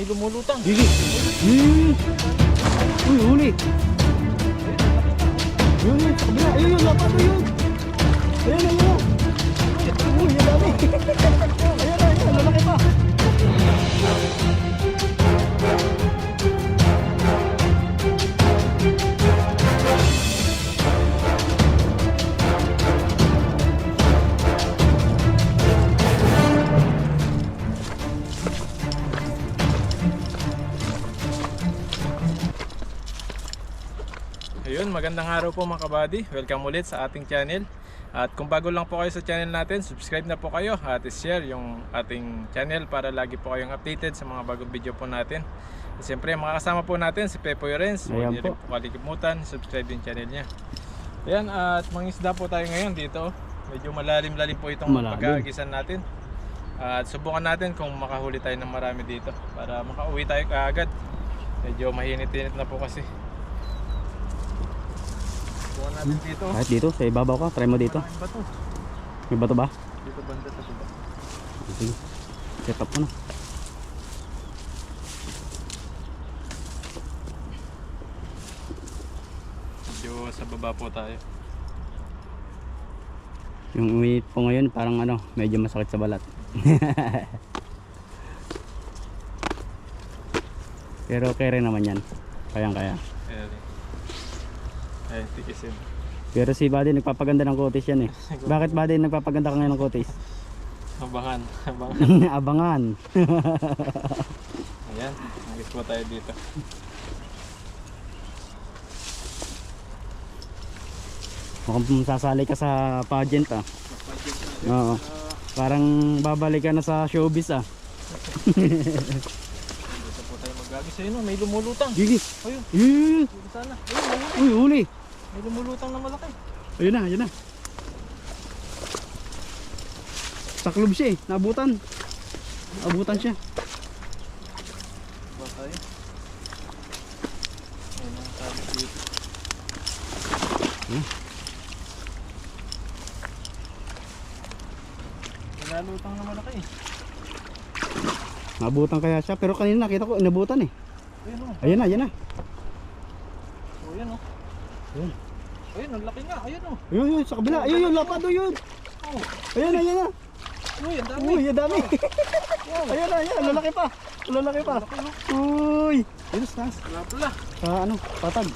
lumulutang. Gigi. Uy, huli. Yun, yun, sa kabila. Ayun, yun, lapat, ayun. Ayun, ayun. Uy, yung dami. Ayun, ayun, lalaki pa. Ayun, magandang araw po mga kabady. Welcome ulit sa ating channel. At kung bago lang po kayo sa channel natin, subscribe na po kayo at share yung ating channel para lagi po kayong updated sa mga bagong video po natin. At siyempre, makakasama po natin si Pepoy Renz. Huwag niyo rin po kalimutan, subscribe din channel niya. Ayan, at mangisda po tayo ngayon dito. Medyo malalim-lalim po itong pag-aagisan natin. At subukan natin kung makahuli tayo ng marami dito para makauwi tayo kaagad. Medyo mahinit-init na po kasi. Subukan natin dito. Kahit dito, sa ibabaw ka, try mo dito. Bato. May bato ba? Dito banda sa baba. Sige, set up mo na. Medyo sa baba po tayo. Yung uwi po ngayon, parang ano, medyo masakit sa balat. Pero okay rin naman yan. Kayang-kaya. Ay, tikisin. Pero si Buddy nagpapaganda ng kutis yan eh. Bakit Buddy nagpapaganda ka ngayon ng kutis? Abangan. Abangan. Ayan, nagis po tayo dito. Mukhang sasali ka sa pageant ah. Oo. Parang babalik ka na sa showbiz ah. Dito po tayo mag-agis. Ayun o, may lumulutang. Gigi. Ayun, Yun. dito sana. Ayun, may huli. Uy, huli. May lumulutang na malaki. Ayun na, ayun na. Saklob siya eh, naabutan. Naabutan siya. Ba tayo? Ayun ang sabi dito. Nilalutang na malaki. Naabutan kaya siya, pero kanina nakita ko inabutan eh. Ayun o. Ayun na, ayun na. Oh, yan o. Ayun. Ayun, ang laki nga. Ayun o. Ayun, ayun, sa kabila. Ayun, yun, lapad o yun. Oh. Ayun na, ayun na. Uy, ang dami. Uy, ang dami. Ayun na, ayun, lalaki pa. Lalaki pa. Uy. Ayun, taas. Wala pala. Sa ano, patag.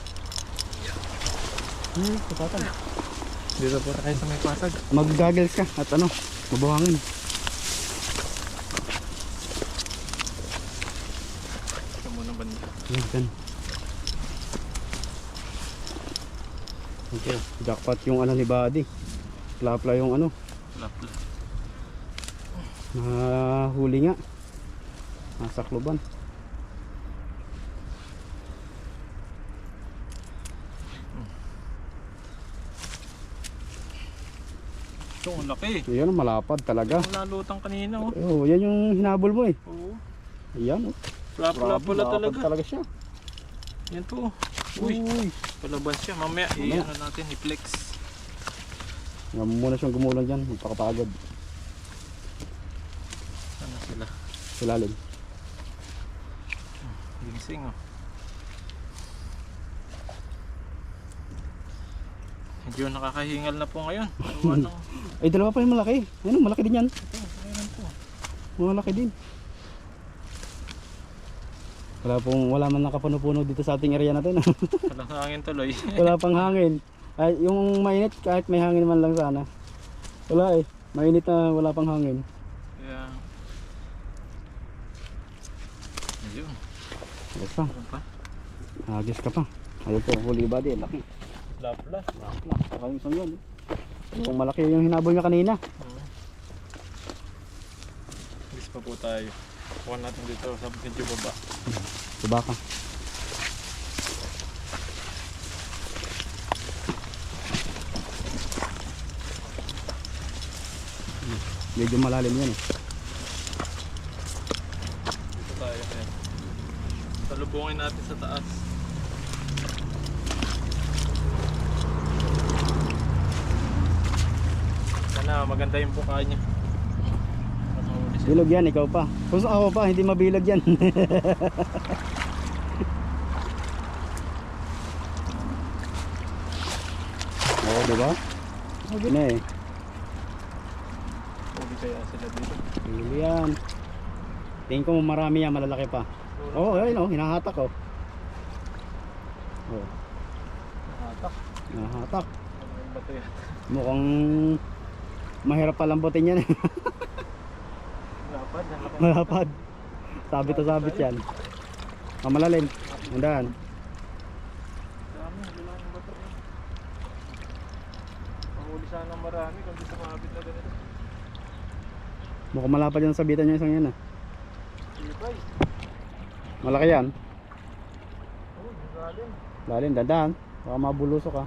Uy, sa patag. Dito po tayo sa may pasag. Mag-goggles ka at ano, mabuhangin. Ito muna banda. Ayun, yan. Okay, jackpot yung ano ni Buddy. Plapla yung ano, Wala pala. nahuli nga. Nasa kluban. Ito, ang laki. Ayan, malapad talaga. Ang nalutang kanina oh. Oh, yan yung hinabol mo eh. Oo. Ayan, oh. Wala pala Malapad talaga. talaga siya. Yan po. Uy, Uy. palabas siya. Mamaya, i-ano natin, i-flex. Nga muna siyang gumulan dyan, magpakapagod. Ano sila? Silalim. Ginsing oh. Medyo nakakahingal na po ngayon. Ano? Ay, dalawa pa yung malaki. Ayun, malaki din yan. Ito, ayun po. Malaki din. Wala man nakapuno-puno dito sa ating area natin. Walang hangin tuloy. Wala pang hangin. Ay, yung mainit, kahit may hangin man lang sana. Wala eh. Mainit na wala pang hangin. Kaya... Ayun. Ayos pa. Meron pa. Agis ka pa. Ayaw po huli Buddy. Laki. Lapla. Saka yung isang yun. Kung malaki yung hinabol niya kanina. Gusto pa po tayo. Kuha natin dito sa medyo baba. Diba ka? Medyo malalim yan eh. Dito tayo. Ayan. Salubungin natin sa taas. Sana maganda yung buka niya. Mahuli Bilog yan, ikaw pa. Kung ako pa, hindi mabilog yan. Oo, diba? Sabi na eh. Pwede kaya sila dito. Bilog yan. Tingin ko marami yan, malalaki pa. Oo, ayun o, hinahatak o. Oo, Hatak. hinahatak. Ano yung bato yan? Mukhang mahirap palambutin yan. Lapad. Malapad. Sabit na sabit yan. Malalim. Handaan. Dami. Bilang yung bato yan. Mahuli sana marami kung di sumabit na ganito. Mukhang malapad yan sabitan niya isang yan ah. Ibay. Malaki yan. Oh, galing. Lalim, dandaan. Baka mabulusok ka.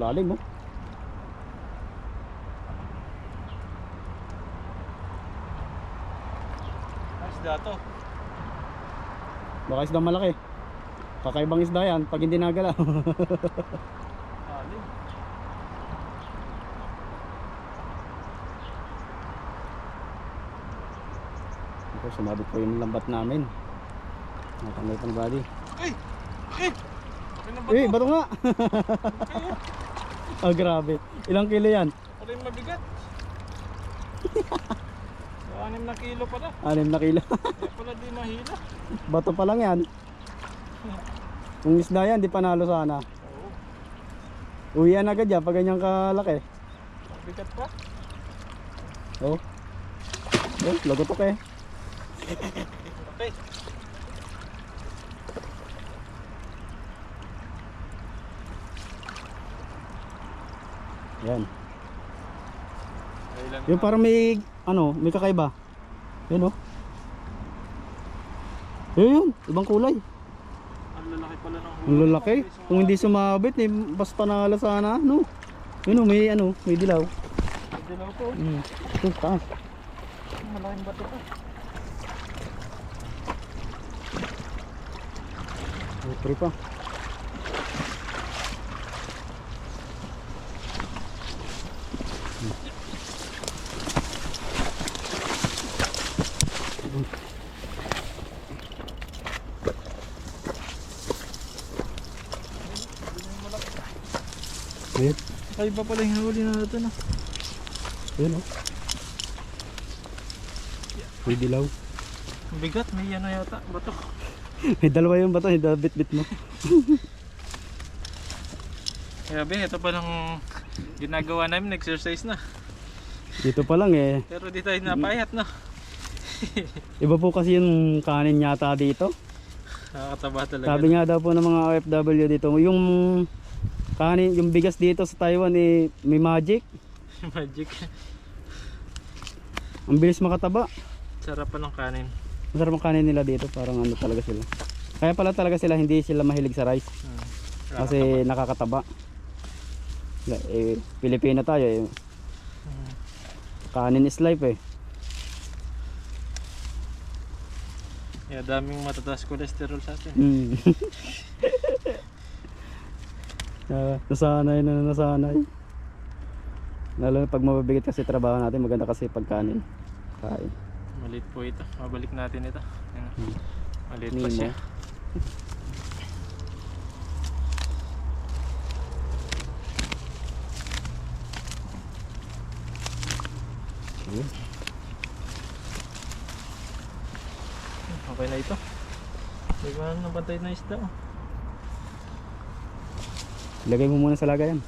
Lalim mo. Isda to. Baka isdang malaki. Kakaibang isda yan pag hindi nagalaw. Galing. Ito, sumabit po yung lambat namin. Natanggal pa ng body. Ay! Ay! Ano ba Eh, to? bato nga! Oh, grabe. Ilang kilo yan? Pala yung mabigat. 6 na kilo pala. 6 na kilo. Kaya pala di mahila. Bato pa lang yan. Kung isda yan, di panalo sana. Oo. Uwian agad yan pag ganyan kalaki. Mabigat pa. Oh. Oh, lagotok eh. Okay. Yan. Ilan Yung parang may, may kakaiba. Yan oh. Yun, ibang kulay. Ang lalaki pala ng Ang lalaki. Kung hindi sumabit, eh, mas panalo sana, no? Yun oh, may dilaw. Hindi lang po. Ito, taas. Malaking bato pa. Pre pa. Ayun, Ay, iba pala yung huli na ito na. ayun oh. May dilaw. Ang bigat, may ano yata, bato. May dalawa yung bato, hindi bit-bit mo. Kaya ito palang ginagawa namin, exercise na. Dito pa lang eh. Pero di tayo napayat na. Iba po kasi yung kanin yata dito. Nakakataba talaga. Sabi nga daw po ng mga OFW dito, yung kanin, yung bigas dito sa Taiwan eh, may magic. Magic. Ang bilis makataba. Sarap pa ng kanin. Masarap ang kanin nila dito, parang ano talaga sila. Kaya pala talaga sila hindi sila mahilig sa rice kasi nakakataba. Eh, Pilipino tayo eh. Kanin is life eh. Yeah, daming matataas cholesterol sa atin. Nasanay na nasanay. Lalo na pag mababigat kasi trabaho natin, maganda kasi pagkanin. Kain. Maliit po ito. Mabalik natin ito. Ayan. Maliit pa Nemo. siya. Okay na ito. Hindi ko na napantay na isda. Oh. Ilagay mo muna sa lagayan.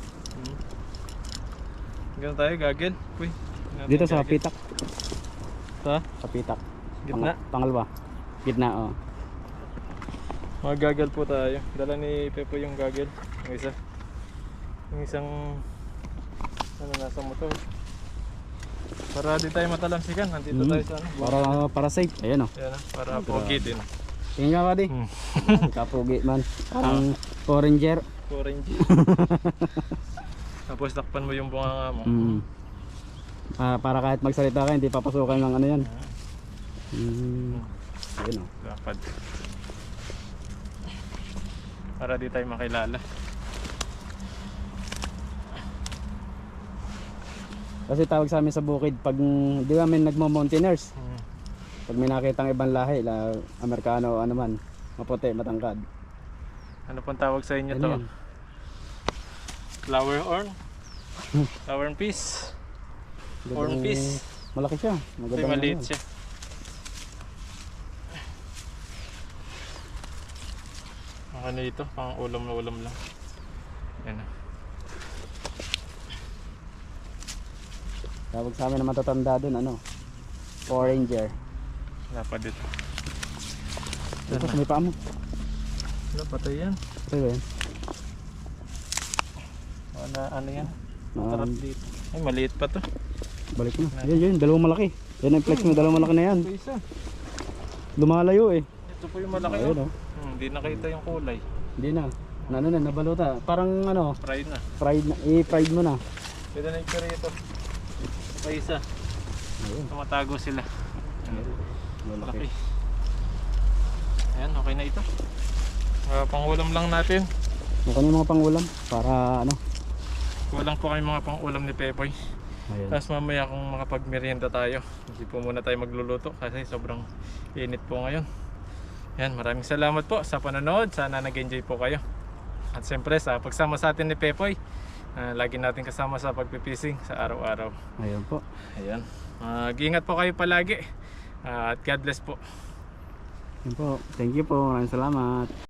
Ganun tayo, gagel. Uy, Dito sa pitak. Sa? Sa pitak. Gitna? Pangalawa. Gitna, oh. Mga gagel po tayo. Dala ni Pepo yung gagel. Yung isa. Yung isang nasa motor. Para di tayo matalamsikan. Nandito tayo sa ano. Para safe. Ayan oh. Yan na, para pogi din. Tingin nga buddy. Kapugi man. Parang Oranger. Orange. Tapos takpan mo yung bunganga mo. Para kahit magsalita ka, hindi papasukan ng ano yan. Ayan oh. Lapad. Para di tayo makilala. Kasi tawag sa amin sa bukid, pag di kami nagmo-mountaineers, Hmm. pag may nakitang ibang lahi, Amerikano o ano man, maputi, matangkad. Ano pong tawag sa inyo Yan to? yan. Flower horn? Flower piece? Horn piece? Malaki siya. Ito Magandang maliit ano. siya. Ang ano ito? Pang ulam na ulam lang. Yan. Tawag sa amin na matatanda dun, ano? Power Ranger. Wala pa dito. Ito, may paa mo. Wala, patay yan. Ito ba yan? Ano yan? Um, Tarap dito. Ay, maliit pa to. Balik mo. Yan, dalawang malaki. Yan ang flex mo, dalawang malaki na yan. Ito isa. Lumalayo eh. Ito po yung malaki. Ayun, Oh. Hindi nakita yung kulay. Hindi na. Ano na, nabaluta. Parang ano, Fried na. fried na. I-fried mo na. Pwede na yung ito. Pa isa. Ayun. Tumatago sila. Malaki. Laki. Ayan, okay na ito. Pangulam lang natin. Mukha yung mga pangulam. Para ano. Kulang po kayo mga pangulam ni Pepoy. Ayun. Tapos mamaya kung makapagmerienda tayo, hindi po muna tayo magluluto kasi sobrang init po ngayon. Yan, maraming salamat po sa panonood. Sana nag-enjoy po kayo. At siyempre sa pagsama sa atin ni Pepoy, lagi natin kasama sa pagpipising sa araw-araw. Ayun po. Ayan. Mag-ingat po kayo palagi. At God bless po. Ayun po. Thank you po. Maraming salamat.